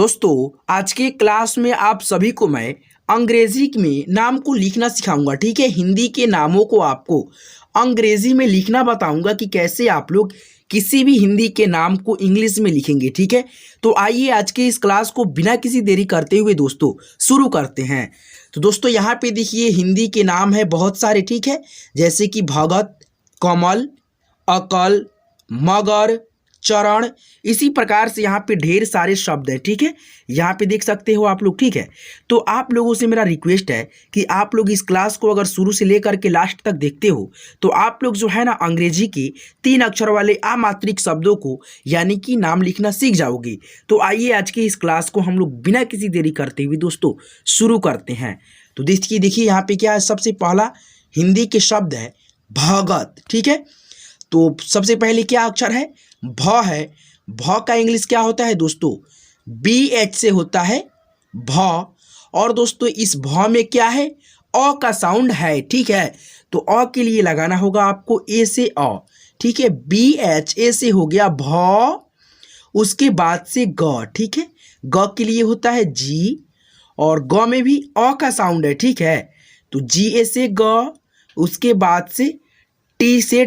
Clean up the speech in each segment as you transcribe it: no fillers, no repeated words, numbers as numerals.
दोस्तों, आज के क्लास में आप सभी को मैं अंग्रेजी में नाम को लिखना सिखाऊंगा। ठीक है, हिंदी के नामों को आपको अंग्रेजी में लिखना बताऊंगा कि कैसे आप लोग किसी भी हिंदी के नाम को इंग्लिश में लिखेंगे। ठीक है, तो आइए आज के इस क्लास को बिना किसी देरी करते हुए दोस्तों शुरू करते हैं। तो दोस्तों यहाँ पे देखिए हिंदी के नाम है बहुत सारे। ठीक है, जैसे कि भगत, कमल, अकल, मगर, चरण, इसी प्रकार से यहाँ पे ढेर सारे शब्द हैं। ठीक है, यहाँ पे देख सकते हो आप लोग। ठीक है, तो आप लोगों से मेरा रिक्वेस्ट है कि आप लोग इस क्लास को अगर शुरू से लेकर के लास्ट तक देखते हो तो आप लोग जो है ना अंग्रेजी के 3 अक्षर वाले अमात्रिक शब्दों को यानी कि नाम लिखना सीख जाओगे। तो आइए आज के इस क्लास को हम लोग बिना किसी देरी करते हुए दोस्तों शुरू करते हैं। तो देखिए यहाँ पे क्या है, सबसे पहला हिंदी के शब्द है भगत। ठीक है, तो सबसे पहले क्या अक्षर है, भ है। भ का इंग्लिश क्या होता है दोस्तों, BH से होता है भ। और दोस्तों इस भ में क्या है, अ का साउंड है। ठीक है, तो अ के लिए लगाना होगा आपको ए से अ। ठीक है, BH ए से हो गया भ, उसके बाद से ग। ठीक है, ग के लिए होता है जी, और ग में भी अ का साउंड है। ठीक है, तो जी ए से ग, उसके बाद से टी से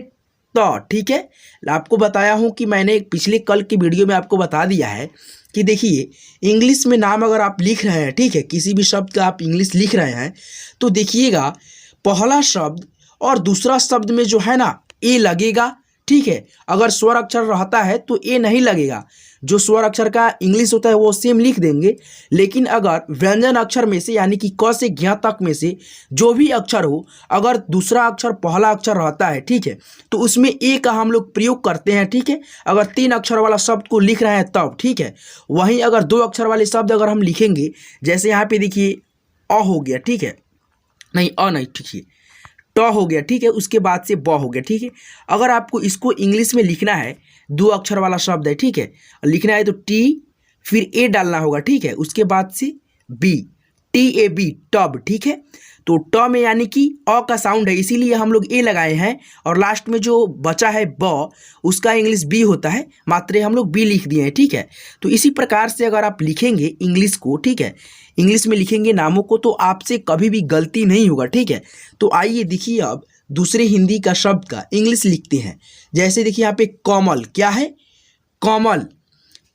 तो। ठीक है, आपको बताया हूं कि मैंने पिछले कल की वीडियो में आपको बता दिया है कि देखिए इंग्लिश में नाम अगर आप लिख रहे हैं, ठीक है, किसी भी शब्द का आप इंग्लिश लिख रहे हैं तो देखिएगा पहला शब्द और दूसरा शब्द में जो है ना ए लगेगा। ठीक है, अगर स्वर अक्षर रहता है तो ए नहीं लगेगा। जो स्वर अक्षर का इंग्लिश होता है वो सेम लिख देंगे, लेकिन अगर व्यंजन अक्षर में से यानी कि क से ज्ञ तक में से जो भी अक्षर हो, अगर दूसरा अक्षर पहला अक्षर रहता है, ठीक है, तो उसमें ए का हम लोग प्रयोग करते हैं। ठीक है, अगर 3 अक्षर वाला शब्द को लिख रहे हैं तब। ठीक है, वहीं अगर 2 अक्षर वाले शब्द अगर हम लिखेंगे, जैसे यहाँ पे देखिए अ हो गया। ठीक है, नहीं अ नहीं, ठीक है, ट हो गया। ठीक है, उसके बाद से ब हो गया। ठीक है, अगर आपको इसको इंग्लिश में लिखना है, 2 अक्षर वाला शब्द है, ठीक है, लिखना है तो टी फिर ए डालना होगा। ठीक है, उसके बाद से बी, TAB टब। ठीक है, तो ट में यानी कि अ का साउंड है, इसीलिए हम लोग ए लगाए हैं, और लास्ट में जो बचा है ब, उसका इंग्लिश बी होता है, मात्रे हम लोग बी लिख दिए हैं। ठीक है, तो इसी प्रकार से अगर आप लिखेंगे इंग्लिश को, ठीक है, इंग्लिश में लिखेंगे नामों को, तो आपसे कभी भी गलती नहीं होगा। ठीक है, तो आइए देखिए अब दूसरे हिंदी का शब्द का इंग्लिश लिखते हैं। जैसे देखिए यहाँ पे कमल, क्या है, कमल,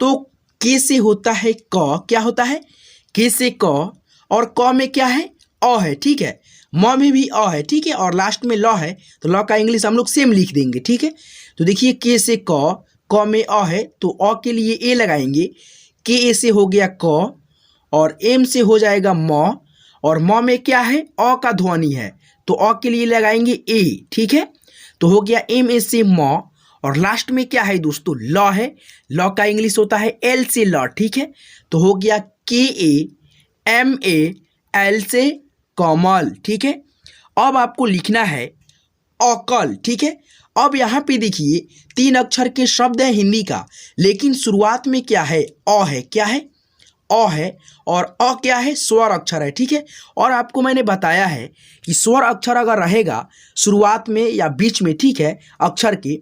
तो के से होता है क, क्या होता है, के से क, और क में क्या है, अ है। ठीक है, म में भी अ है। ठीक है, और लास्ट में ल है, तो ल का इंग्लिश हम लोग सेम लिख देंगे। ठीक है, तो देखिए के से क में अ है, तो अ के लिए ए लगाएंगे, के ए से हो गया क, और एम से हो जाएगा म, और म में क्या है, अ का ध्वनि है, तो अ के लिए लगाएंगे ए। ठीक है, तो हो गया एम ए से म, और लास्ट में क्या है दोस्तों, ल है। ल का इंग्लिश होता है एल से ल। ठीक है, तो हो गया KAMAL से कमल। ठीक है, अब आपको लिखना है अकल। ठीक है, अब यहाँ पे देखिए 3 अक्षर के शब्द है हिंदी का, लेकिन शुरुआत में क्या है, अ है। क्या है, अ है, और अ क्या है, स्वर अक्षर है। ठीक है, और आपको मैंने बताया है कि स्वर अक्षर अगर रहेगा शुरुआत में या बीच में, ठीक है, अक्षर के,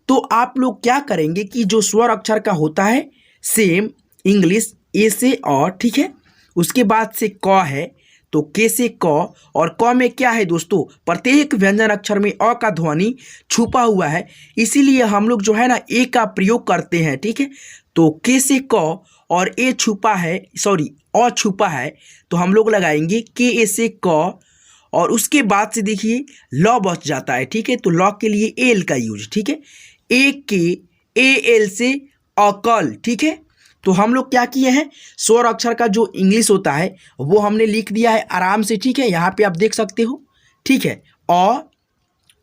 तो आप लोग क्या करेंगे कि जो स्वर अक्षर का होता है सेम इंग्लिश ए से अ, ठीक है, उसके बाद से क है, तो के से क, और क में क्या है दोस्तों, प्रत्येक व्यंजन अक्षर में अ का ध्वनि छुपा हुआ है, इसीलिए हम लोग जो है ना ए का प्रयोग करते हैं। ठीक है, तो के से क और ए छुपा है, सॉरी अ छुपा है, तो हम लोग लगाएंगे के ए से क, और उसके बाद से देखिए ल बच जाता है। ठीक है, तो ल के लिए एल का यूज। ठीक है, AKAL से अकल। ठीक है, तो हम लोग क्या किए हैं, स्वर अक्षर का जो इंग्लिश होता है वो हमने लिख दिया है आराम से। ठीक है, यहाँ पे आप देख सकते हो। ठीक है, अ,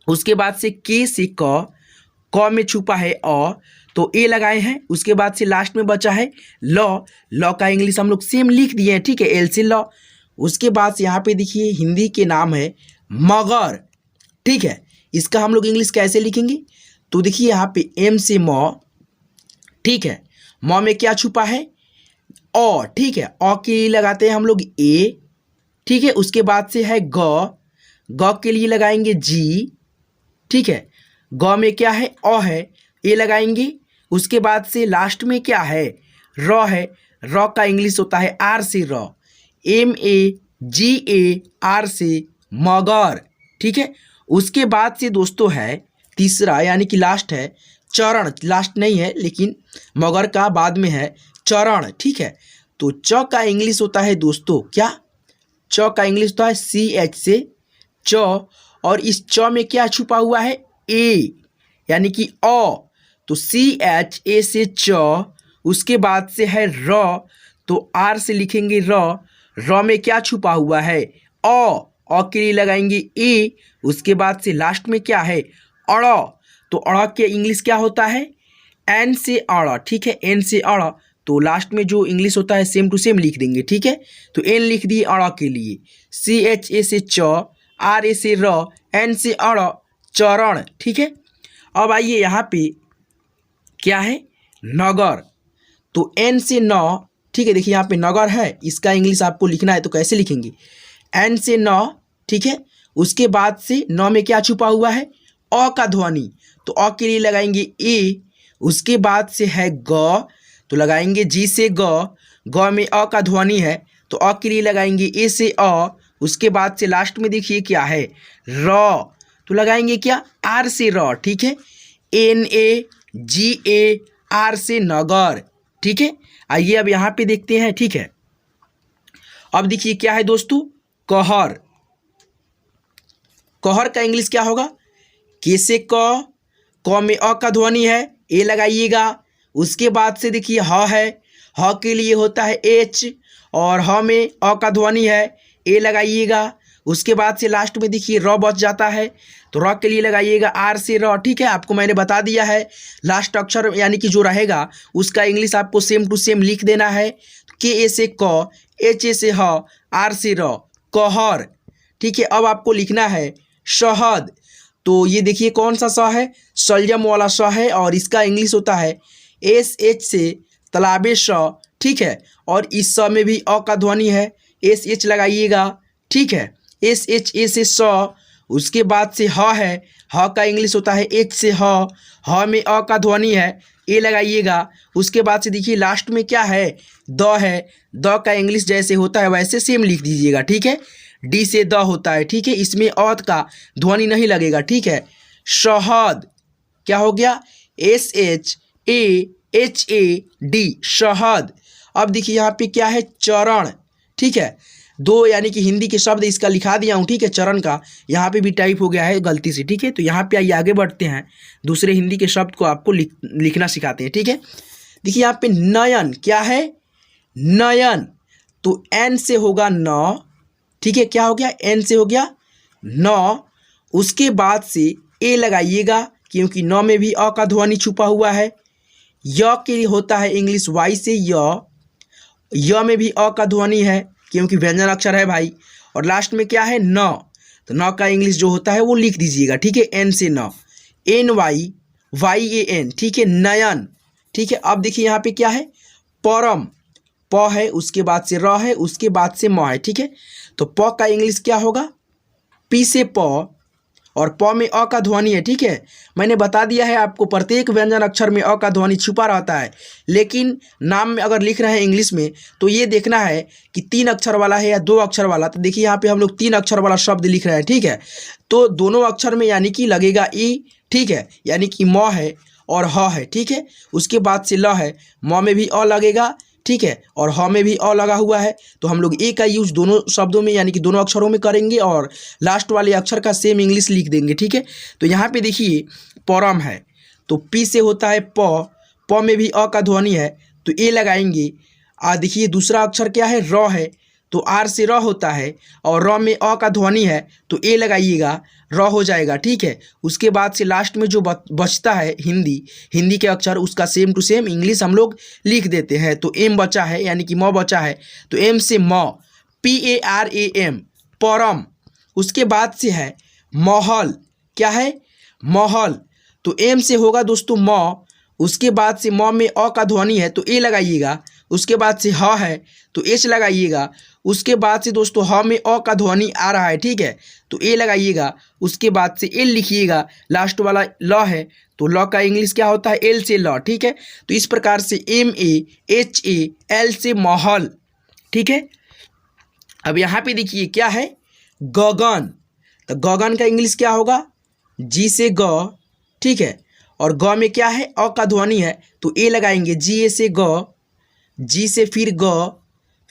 उसके बाद से के से क में छुपा है अ, तो ए लगाए हैं, उसके बाद से लास्ट में बचा है ल। ल का इंग्लिश हम लोग सेम लिख दिए हैं। ठीक है, एल से ल। उसके बाद से यहाँ पे देखिए हिंदी के नाम है मगर। ठीक है, इसका हम लोग इंग्लिश कैसे लिखेंगे, तो देखिए यहाँ पे एम से म। ठीक है, म में क्या छुपा है, अ। ठीक है, अ के लिए लगाते हैं हम लोग ए। ठीक है, उसके बाद से है ग के लिए लगाएंगे जी। ठीक है, ग में क्या है, अ है, ए लगाएंगे, उसके बाद से लास्ट में क्या है, र है, र का इंग्लिश होता है आर से र, MAGAR से मगर, ठीक है। उसके बाद से दोस्तों है तीसरा यानी कि लास्ट है चरण, लास्ट नहीं है लेकिन मगर का बाद में है चरण, ठीक है। तो च का इंग्लिश होता है दोस्तों क्या, च का इंग्लिश होता है CH से च, और इस च में क्या छुपा हुआ है ए यानी कि अ, तो CHA से च, उसके बाद से है र, तो आर से लिखेंगे र में क्या छुपा हुआ है अ के लिए लगाएंगे ए, उसके बाद से लास्ट में क्या है अड़, तो अड़ के इंग्लिश क्या होता है एन से अड़, ठीक है, एन से अड़, तो लास्ट में जो इंग्लिश होता है सेम टू सेम लिख देंगे, ठीक है। तो एन लिख दिए अड़ के लिए, CHA से च, RA से र, एन से अड़, चरण, ठीक है। अब आइए यहाँ पे क्या है नगर, तो एन से न, ठीक है। देखिए यहाँ पे नगर है, इसका इंग्लिश आपको लिखना है तो कैसे लिखेंगे एन से न, ठीक है। उसके बाद से न में क्या छुपा हुआ है अ का ध्वनि, तो अ के लिए लगाएंगे ए, उसके बाद से है ग, तो लगाएंगे जी से ग में अ का ध्वनि है तो अ के लिए लगाएंगे ए से अ, उसके बाद से लास्ट में देखिए क्या है र, तो लगाएंगे क्या आर से र, ठीक है, NAGAR से नगर, ठीक है। आइए अब यहाँ पे देखते हैं, ठीक है। अब देखिए क्या है दोस्तों कहर, कहर का इंग्लिश क्या होगा के से क में अ का ध्वनि है ए लगाइएगा, उसके बाद से देखिए ह है, ह के लिए होता है H, और ह में अ का ध्वनि है ए लगाइएगा, उसके बाद से लास्ट में देखिए र बच जाता है तो र के लिए लगाइएगा आर से र, ठीक है। आपको मैंने बता दिया है लास्ट अक्षर यानी कि जो रहेगा उसका इंग्लिश आपको सेम टू सेम लिख देना है, KA से क, HA से ह, आर से र, कहर, ठीक है। अब आपको लिखना है शहद, तो ये देखिए कौन सा स है सलजम वाला स है, और इसका इंग्लिश होता है SH से तालाबे श, ठीक है, और इस स में भी अ का ध्वनि है SH लगाइएगा, ठीक है, SHA से स, उसके बाद से ह है, ह का इंग्लिश होता है H से ह में अ का ध्वनि है ए लगाइएगा, उसके बाद से देखिए लास्ट में क्या है द का इंग्लिश जैसे होता है वैसे सेम लिख दीजिएगा, ठीक है। डी से द होता है, ठीक है, इसमें औत का ध्वनि नहीं लगेगा, ठीक है। शहद क्या हो गया SHAHAD शहद। अब देखिए यहाँ पे क्या है चरण, ठीक है, दो यानी कि हिंदी के शब्द इसका लिखा दिया हूँ, ठीक है। चरण का यहाँ पे भी टाइप हो गया है गलती से, ठीक है। तो यहाँ पे आइए आगे बढ़ते हैं, दूसरे हिंदी के शब्द को आपको लिखना सिखाते हैं, ठीक है। देखिए यहाँ पे नयन क्या है नयन, तो एन से होगा न, ठीक है, क्या हो गया एन से हो गया न, उसके बाद से ए लगाइएगा क्योंकि न में भी अ का ध्वनि छुपा हुआ है, य के लिए होता है इंग्लिश वाई से य में भी अ का ध्वनि है क्योंकि व्यंजन अक्षर है भाई, और लास्ट में क्या है न, तो न का इंग्लिश जो होता है वो लिख दीजिएगा, ठीक है, एन से न, NYYAN, ठीक है, नयन, ठीक है। अब देखिए यहाँ पे क्या है परम, प है, उसके बाद से र है, उसके बाद से म है, ठीक है। तो प का इंग्लिश क्या होगा पी से प, और प में अ का ध्वनि है, ठीक है। मैंने बता दिया है आपको प्रत्येक व्यंजन अक्षर में अ का ध्वनि छुपा रहता है, लेकिन नाम में अगर लिख रहे हैं इंग्लिश में तो ये देखना है कि 3 अक्षर वाला है या 2 अक्षर वाला। तो देखिए यहाँ पे हम लोग 3 अक्षर वाला शब्द लिख रहे हैं, ठीक है, तो दोनों अक्षर में यानी कि लगेगा ई, ठीक है, यानी कि म है और ह है, ठीक है। उसके बाद से ल है, म में भी अ लगेगा, ठीक है, और ह में भी अ लगा हुआ है, तो हम लोग ए का यूज दोनों शब्दों में यानी कि दोनों अक्षरों में करेंगे और लास्ट वाले अक्षर का सेम इंग्लिश लिख देंगे, ठीक है। तो यहाँ पे देखिए परम है, तो पी से होता है प में भी अ का ध्वनि है तो ए लगाएंगे। देखिए दूसरा अक्षर क्या है र है, तो आर से र होता है और र में अ का ध्वनि है तो ए लगाइएगा, र हो जाएगा, ठीक है। उसके बाद से लास्ट में जो बचता है हिंदी के अक्षर उसका सेम टू सेम इंग्लिश हम लोग लिख देते हैं। तो एम बचा है यानी कि म बचा है, तो एम से म, PARAM परम। उसके बाद से है महल, क्या है महल, तो एम से होगा दोस्तों म, उसके बाद से म में अ का ध्वनि है तो ए लगाइएगा, उसके बाद से ह है तो एच लगाइएगा। उसके बाद से दोस्तों ह में अ का ध्वनि आ रहा है, ठीक है, तो ए लगाइएगा। उसके बाद से एल लिखिएगा, लास्ट वाला ल है तो ल का इंग्लिश क्या होता है, एल से ल, ठीक है। तो इस प्रकार से MAHAL से महल, ठीक है। अब यहाँ पे देखिए क्या है, गगन, तो गगन का इंग्लिश क्या होगा, जी से ग, ठीक है, और ग में क्या है, अ का ध्वनि है तो ए लगाएंगे, GA से ग, जी से फिर ग,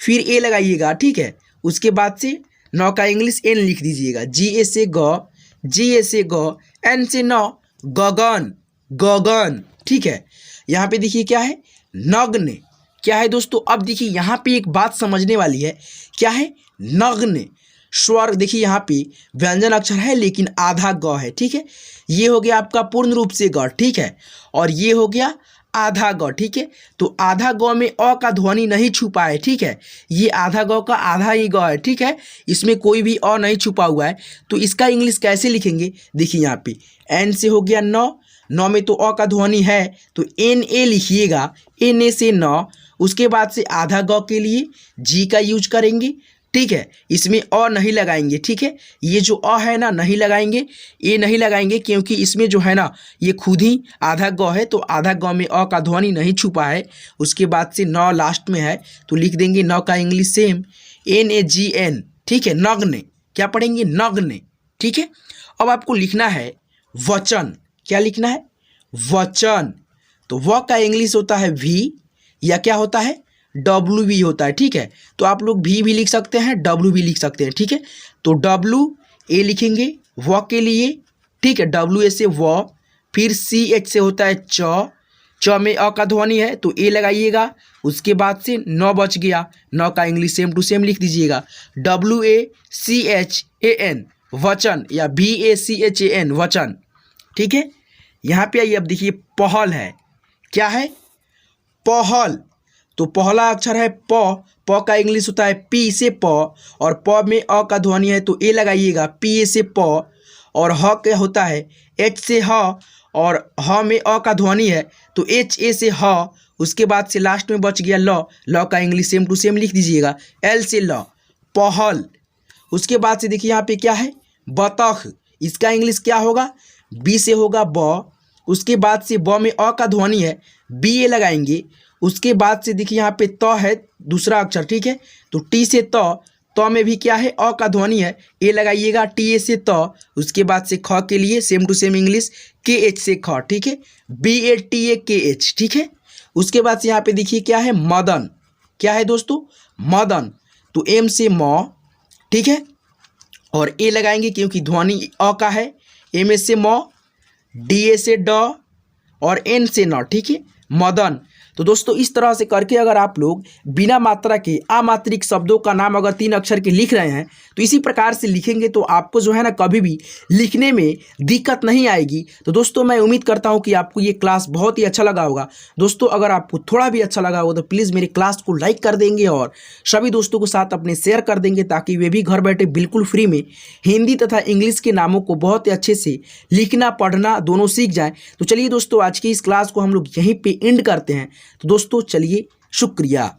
फिर ए लगाइएगा, ठीक है। उसके बाद से नौ का इंग्लिश एन लिख दीजिएगा, GA से ग, GA से ग, एन से नौ, गगन, गगन, ठीक है। यहाँ पे देखिए क्या है, नग्न, क्या है दोस्तों। अब देखिए यहाँ पे एक बात समझने वाली है, क्या है, नग्न स्वर। देखिए यहाँ पे व्यंजन अक्षर है लेकिन आधा ग है, ठीक है। ये हो गया आपका पूर्ण रूप से ग, ठीक है, और ये हो गया आधा ग, ठीक है। तो आधा ग में अ का ध्वनि नहीं छुपा है, ठीक है। ये आधा ग का आधा ही ग है, ठीक है, इसमें कोई भी अ नहीं छुपा हुआ है। तो इसका इंग्लिश कैसे लिखेंगे, देखिए यहाँ पे एन से हो गया नौ, नौ में तो अ का ध्वनि है तो NA लिखिएगा, NA से नौ। उसके बाद से आधा ग के लिए जी का यूज करेंगे, ठीक है, इसमें अ नहीं लगाएंगे, ठीक है। ये जो अ है ना नहीं लगाएंगे, ये नहीं लगाएंगे क्योंकि इसमें जो है ना ये खुद ही आधा ग है, तो आधा ग में अ का ध्वनि नहीं छुपा है। उसके बाद से नौ लास्ट में है तो लिख देंगे नौ का इंग्लिश सेम NAGN, ठीक है, नग्न, क्या पढ़ेंगे, नग्न, ठीक है। अब आपको लिखना है वचन, क्या लिखना है, वचन। तो व का इंग्लिश होता है V, या क्या होता है, WV होता है, ठीक है। तो आप लोग भी लिख सकते हैं, W भी लिख सकते हैं, ठीक है। तो WA लिखेंगे व के लिए, ठीक है, WA से व, फिर CH से होता है च, च में अ का ध्वनि है तो ए लगाइएगा। उसके बाद से नौ बच गया, नौ का इंग्लिश सेम टू सेम लिख दीजिएगा, WACHAN वचन, या VACHAN वचन, ठीक है। यहाँ पे आइए, अब देखिए पहल है, क्या है, पहल। तो पहला अक्षर है प का इंग्लिश होता है P से प, और प में अ का ध्वनि है तो ए लगाइएगा, PA से प, और ह के होता है H से ह, और ह में अ का ध्वनि है तो HA से ह। उसके बाद से लास्ट में बच गया ल, ल का इंग्लिश सेम टू सेम लिख दीजिएगा, L से ल, पहल। उसके बाद से देखिए यहाँ पे क्या है, बतख, इसका इंग्लिश क्या होगा, B से होगा ब। उसके बाद से ब में अ का ध्वनि है, BA लगाएंगे। उसके बाद से देखिए यहाँ पे त है दूसरा अक्षर, ठीक है, तो T से त में भी क्या है, अ का ध्वनि है, ए लगाइएगा, TA से त। उसके बाद से ख के लिए same to same English KH से ख, ठीक है, BATAKH, ठीक है। उसके बाद से यहाँ पे देखिए क्या है, मदन, क्या है दोस्तों, मदन। तो M से म, ठीक है, और ए लगाएंगे क्योंकि ध्वनि अ का है, MA से म, DA से ड, और N से न, ठीक है, मदन। तो दोस्तों इस तरह से करके अगर आप लोग बिना मात्रा के अमात्रिक शब्दों का नाम अगर 3 अक्षर के लिख रहे हैं तो इसी प्रकार से लिखेंगे तो आपको जो है ना कभी भी लिखने में दिक्कत नहीं आएगी। तो दोस्तों मैं उम्मीद करता हूं कि आपको ये क्लास बहुत ही अच्छा लगा होगा। दोस्तों अगर आपको थोड़ा भी अच्छा लगा होगा तो प्लीज़ मेरे क्लास को लाइक कर देंगे और सभी दोस्तों के साथ अपने शेयर कर देंगे, ताकि वे भी घर बैठे बिल्कुल फ्री में हिंदी तथा इंग्लिश के नामों को बहुत ही अच्छे से लिखना पढ़ना दोनों सीख जाएँ। तो चलिए दोस्तों आज की इस क्लास को हम लोग यहीं पर एंड करते हैं। तो दोस्तों चलिए, शुक्रिया।